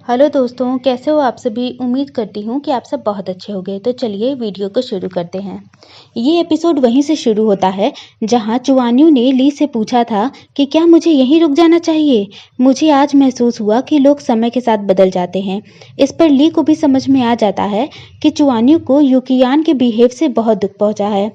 Hello दोस्तों, कैसे हो आप सभी। उम्मीद करती हूँ कि आप सब बहुत अच्छे होंगे। तो चलिए वीडियो को शुरू करते हैं। ये एपिसोड वहीं से शुरू होता है जहाँ चुआन्यू ने ली से पूछा था कि क्या मुझे यहीं रुक जाना चाहिए। मुझे आज महसूस हुआ कि लोग समय के साथ बदल जाते हैं। इस पर ली को भी समझ में आ जाता है कि चुआन्यू को यूकियान के बिहेव से बहुत दुख पहुंचा है।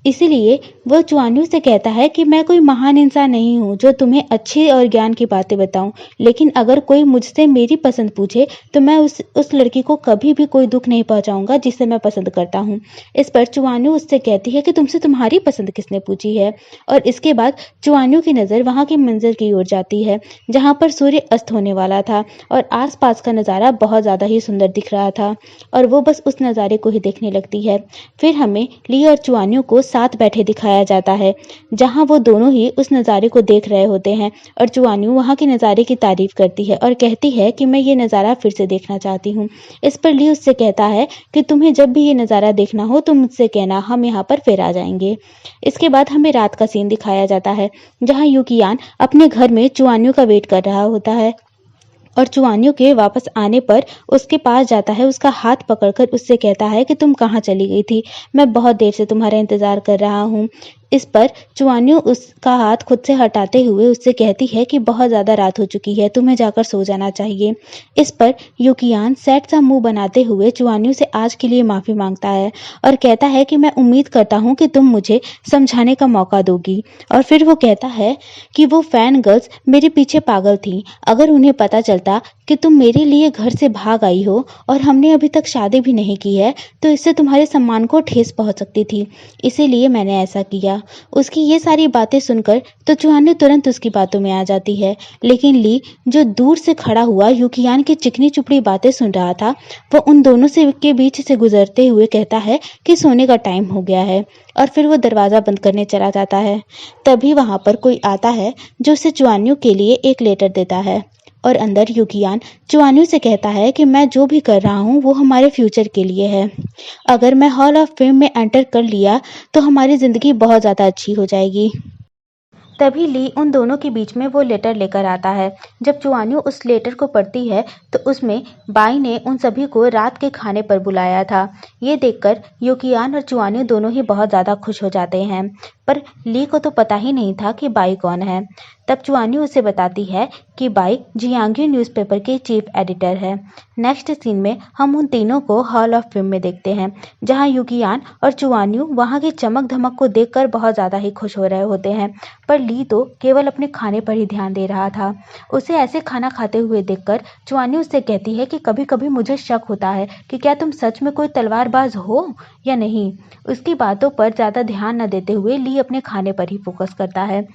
इसीलिए वह चुआन्यू से कहता है कि मैं कोई महान इंसान नहीं हूँ जो तुम्हें अच्छी और ज्ञान की बातें बताऊं, लेकिन अगर कोई मुझसे मेरी पसंद पूछे तो मैं उस लड़की को कभी भी कोई दुख नहीं पहुंचाऊंगा जिसे मैं पसंद करता हूँ। इस पर चुआन्यू उससे कहती है कि तुमसे तुम्हारी पसंद किसने पूछी है। और इसके बाद चुआन्यू की नज़र वहाँ के मंजर की ओर जाती है जहाँ पर सूर्य अस्त होने वाला था और आसपास का नज़ारा बहुत ज़्यादा ही सुंदर दिख रहा था और वो बस उस नज़ारे को ही देखने लगती है। फिर हमें ली और चुआन्यू को साथ बैठे दिखाया जाता है जहाँ वो दोनों ही उस नज़ारे को देख रहे होते हैं और चुआन्यू वहाँ के नज़ारे की तारीफ करती है और कहती है कि मैं ये नज़ारा फिर से देखना चाहती हूँ। इस पर ली उससे कहता है कि तुम्हें जब भी ये नज़ारा देखना हो तो मुझसे कहना, हम यहाँ पर फिर आ जाएंगे। इसके बाद हमें रात का सीन दिखाया जाता है जहाँ यूकियान अपने घर में चुआन्यू का वेट कर रहा होता है और चुआन्यू के वापस आने पर उसके पास जाता है, उसका हाथ पकड़कर उससे कहता है कि तुम कहाँ चली गई थी, मैं बहुत देर से तुम्हारा इंतजार कर रहा हूँ। इस पर चुआन्यू उसका हाथ खुद से हटाते हुए उससे कहती है कि बहुत ज़्यादा रात हो चुकी है, तुम्हें जाकर सो जाना चाहिए। इस पर यूकियान सैड सा मुंह बनाते हुए चुआन्यू से आज के लिए माफ़ी मांगता है और कहता है कि मैं उम्मीद करता हूँ कि तुम मुझे समझाने का मौका दोगी। और फिर वो कहता है कि वो फैन गर्ल्स मेरे पीछे पागल थी। अगर उन्हें पता चलता कि तुम मेरे लिए घर से भाग आई हो और हमने अभी तक शादी भी नहीं की है तो इससे तुम्हारे सम्मान को ठेस पहुंच सकती थी, इसीलिए मैंने ऐसा किया। उसकी ये सारी बातें सुनकर तो चुआन्यू तुरंत उसकी बातों में आ जाती है, लेकिन ली जो दूर से खड़ा हुआ यूकियान की चिकनी चुपड़ी बातें सुन रहा था वो उन दोनों से के बीच से गुजरते हुए कहता है कि सोने का टाइम हो गया है और फिर वो दरवाज़ा बंद करने चला जाता है। तभी वहां पर कोई आता है जो उसे चुआन्यू के लिए एक लेटर देता है और अंदर यूकियान चुआन्यू से कहता है कि मैं जो भी कर रहा हूँ वो हमारे फ्यूचर के लिए है। अगर मैं हॉल ऑफ फेम में एंटर कर लिया तो हमारी ज़िंदगी बहुत ज़्यादा अच्छी हो जाएगी। तभी ली उन दोनों के बीच में वो लेटर लेकर आता है। जब चुआन्यू उस लेटर को पढ़ती है तो उसमें बाई ने उन सभी को रात के खाने पर बुलाया था। ये देखकर यूकियान और चुआन्यू दोनों ही बहुत ज़्यादा खुश हो जाते हैं, पर ली को तो पता ही नहीं था कि बाई कौन है। तब चुआन्यू उसे बताती है कि बाई जियांग्यू न्यूज़पेपर के चीफ एडिटर है। नेक्स्ट सीन में हम उन तीनों को हॉल ऑफ फेम में देखते हैं जहां यूकियान और चुआन्यू वहां की चमक धमक को देखकर बहुत ज़्यादा ही खुश हो रहे होते हैं, पर ली तो केवल अपने खाने पर ही ध्यान दे रहा था। उसे ऐसे खाना खाते हुए देखकर चुआन्यू उससे कहती है कि कभी कभी मुझे शक होता है कि क्या तुम सच में कोई तलवारबाज हो या नहीं। उसकी बातों पर ज़्यादा ध्यान न देते हुए ली अपने खाने पर ही फोकस करता है।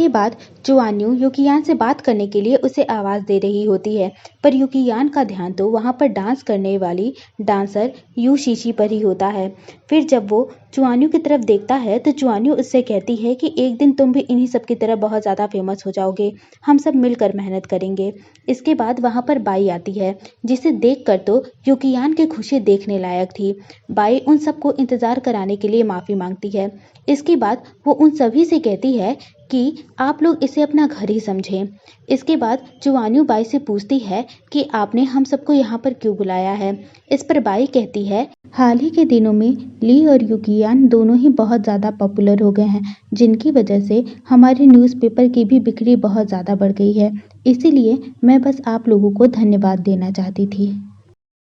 के बाद चुआन्यू यूकियान से बात करने के लिए उसे आवाज़ दे रही होती है, पर यूकियान का ध्यान तो वहाँ पर डांस करने वाली डांसर यू शीशी पर ही होता है। फिर जब वो चुआन्यू की तरफ देखता है तो चुआन्यू उससे कहती है कि एक दिन तुम भी इन्हीं सब की तरह बहुत ज़्यादा फेमस हो जाओगे, हम सब मिलकर मेहनत करेंगे। इसके बाद वहाँ पर बाई आती है जिसे देखकर तो यूकियान की खुशी देखने लायक थी। बाई उन सबको इंतज़ार कराने के लिए माफ़ी मांगती है। इसके बाद वो उन सभी से कहती है कि आप लोग इसे अपना घर ही समझें। इसके बाद चुआन्यू बाई से पूछती है कि आपने हम सबको यहाँ पर क्यों बुलाया है। इस पर बाई कहती है, हाल ही के दिनों में ली और यूकियान दोनों ही बहुत ज़्यादा पॉपुलर हो गए हैं, जिनकी वजह से हमारे न्यूज़पेपर की भी बिक्री बहुत ज़्यादा बढ़ गई है। इसीलिए मैं बस आप लोगों को धन्यवाद देना चाहती थी।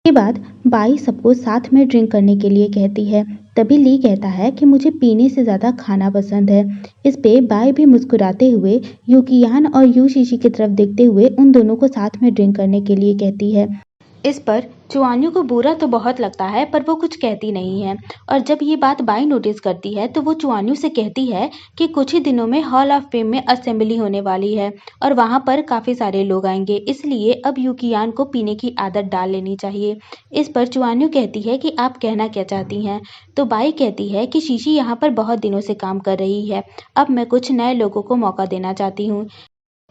के बाद बाई सबको साथ में ड्रिंक करने के लिए कहती है। तभी ली कहता है कि मुझे पीने से ज़्यादा खाना पसंद है। इस पे बाई भी मुस्कुराते हुए यूकियान और यू शीशी की तरफ देखते हुए उन दोनों को साथ में ड्रिंक करने के लिए कहती है। इस पर चुआन्यू को बुरा तो बहुत लगता है पर वो कुछ कहती नहीं है और जब ये बात बाई नोटिस करती है तो वो चुआन्यू से कहती है कि कुछ ही दिनों में हॉल ऑफ फेम में असेंबली होने वाली है और वहाँ पर काफ़ी सारे लोग आएंगे, इसलिए अब यूकियान को पीने की आदत डाल लेनी चाहिए। इस पर चुआन्यू कहती है कि आप कहना क्या चाहती हैं। तो बाई कहती है कि शीशी यहाँ पर बहुत दिनों से काम कर रही है, अब मैं कुछ नए लोगों को मौका देना चाहती हूँ।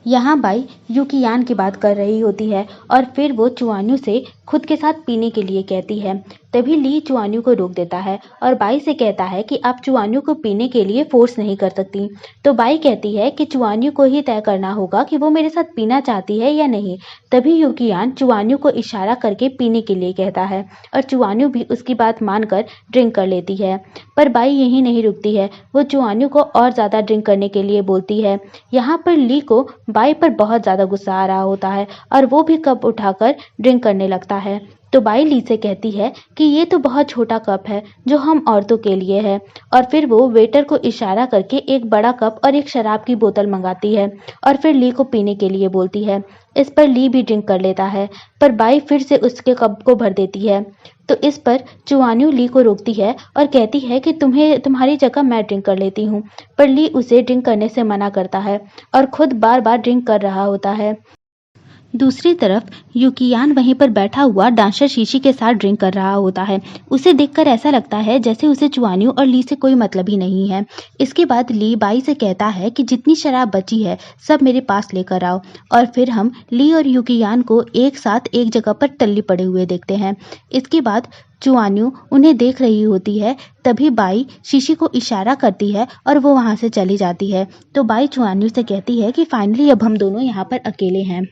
यहाँ बाई यूकियान की बात कर रही होती है और फिर वो चुआन्यू से खुद के साथ पीने के लिए कहती है। तभी ली चुआन्यू को रोक देता है और बाई से कहता है कि आप चुआन्यू को पीने के लिए फोर्स नहीं कर सकती। तो बाई कहती है कि चुआन्यू को ही तय करना होगा कि वो मेरे साथ पीना चाहती है या नहीं। तभी यूकियान चुआन्यू को इशारा करके पीने के लिए कहता है और चुआन्यू भी उसकी बात मानकर ड्रिंक कर लेती है। पर बाई यहीं नहीं रुकती है, वो चुआन्यू को और ज़्यादा ड्रिंक करने के लिए बोलती है। यहाँ पर ली को बाई पर बहुत ज़्यादा गुस्सा आ रहा होता है और वो भी कप उठाकर ड्रिंक करने लगता है। तो बाई ली से कहती है कि ये तो बहुत छोटा कप है जो हम औरतों के लिए है, और फिर वो वेटर को इशारा करके एक बड़ा कप और एक शराब की बोतल मंगाती है और फिर ली को पीने के लिए बोलती है। इस पर ली भी ड्रिंक कर लेता है, पर बाई फिर से उसके कप को भर देती है। तो इस पर चुआन्यू ली को रोकती है और कहती है कि तुम्हारी जगह मैं ड्रिंक कर लेती हूँ। पर ली उसे ड्रिंक करने से मना करता है और खुद बार बार ड्रिंक कर रहा होता है। दूसरी तरफ यूकियान वहीं पर बैठा हुआ डांसर शीशी के साथ ड्रिंक कर रहा होता है। उसे देखकर ऐसा लगता है जैसे उसे चुआन्यू और ली से कोई मतलब ही नहीं है। इसके बाद ली बाई से कहता है कि जितनी शराब बची है सब मेरे पास लेकर आओ, और फिर हम ली और यूकियान को एक साथ एक जगह पर टल्ली पड़े हुए देखते हैं। इसके बाद चुआन्यू उन्हें देख रही होती है। तभी बाई शीशी को इशारा करती है और वो वहां से चली जाती है। तो बाई चुआन्यू से कहती है कि फाइनली अब हम दोनों यहाँ पर अकेले हैं।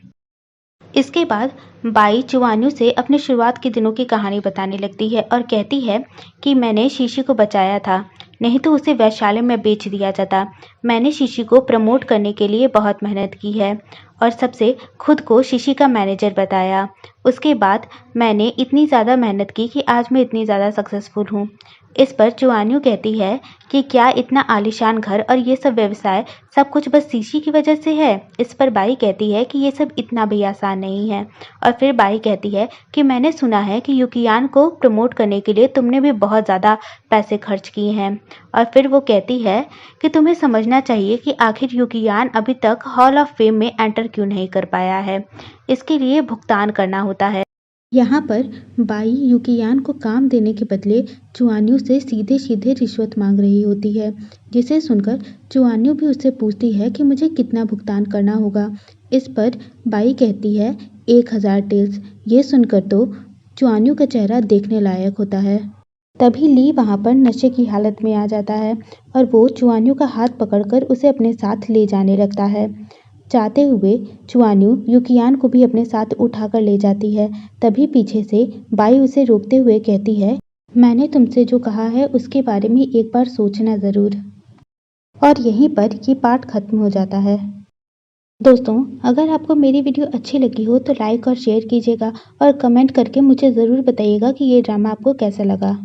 इसके बाद बाई चुआन्यू से अपने शुरुआत के दिनों की कहानी बताने लगती है और कहती है कि मैंने शीशी को बचाया था, नहीं तो उसे वैश्यालय में बेच दिया जाता। मैंने शीशी को प्रमोट करने के लिए बहुत मेहनत की है और सबसे खुद को शीशी का मैनेजर बताया। उसके बाद मैंने इतनी ज़्यादा मेहनत की कि आज मैं इतनी ज़्यादा सक्सेसफुल हूँ। इस पर चुआन्यू कहती है कि क्या इतना आलीशान घर और ये सब व्यवसाय सब कुछ बस शीशी की वजह से है। इस पर बाई कहती है कि ये सब इतना भी आसान नहीं है। और फिर बाई कहती है कि मैंने सुना है कि यूकियान को प्रमोट करने के लिए तुमने भी बहुत ज़्यादा पैसे खर्च किए हैं। और फिर वो कहती है कि तुम्हें समझना चाहिए कि आखिर यूकियान अभी तक हॉल ऑफ फेम में एंटर क्यों नहीं कर पाया है, इसके लिए भुगतान करना होता है। यहाँ पर बाई यूकियान को काम देने के बदले चुआन्यू से सीधे सीधे रिश्वत मांग रही होती है, जिसे सुनकर चुआन्यू भी उससे पूछती है कि मुझे कितना भुगतान करना होगा। इस पर बाई कहती है 1000 टेल्स। ये सुनकर तो चुआन्यू का चेहरा देखने लायक होता है। तभी ली वहाँ पर नशे की हालत में आ जाता है और वो चुआन्यू का हाथ पकड़कर उसे अपने साथ ले जाने लगता है। जाते हुए चुआन्यू यूकियान को भी अपने साथ उठाकर ले जाती है। तभी पीछे से बाई उसे रोकते हुए कहती है, मैंने तुमसे जो कहा है उसके बारे में एक बार सोचना ज़रूर। और यहीं पर ये पार्ट खत्म हो जाता है। दोस्तों, अगर आपको मेरी वीडियो अच्छी लगी हो तो लाइक और शेयर कीजिएगा और कमेंट करके मुझे ज़रूर बताइएगा कि ये ड्रामा आपको कैसा लगा।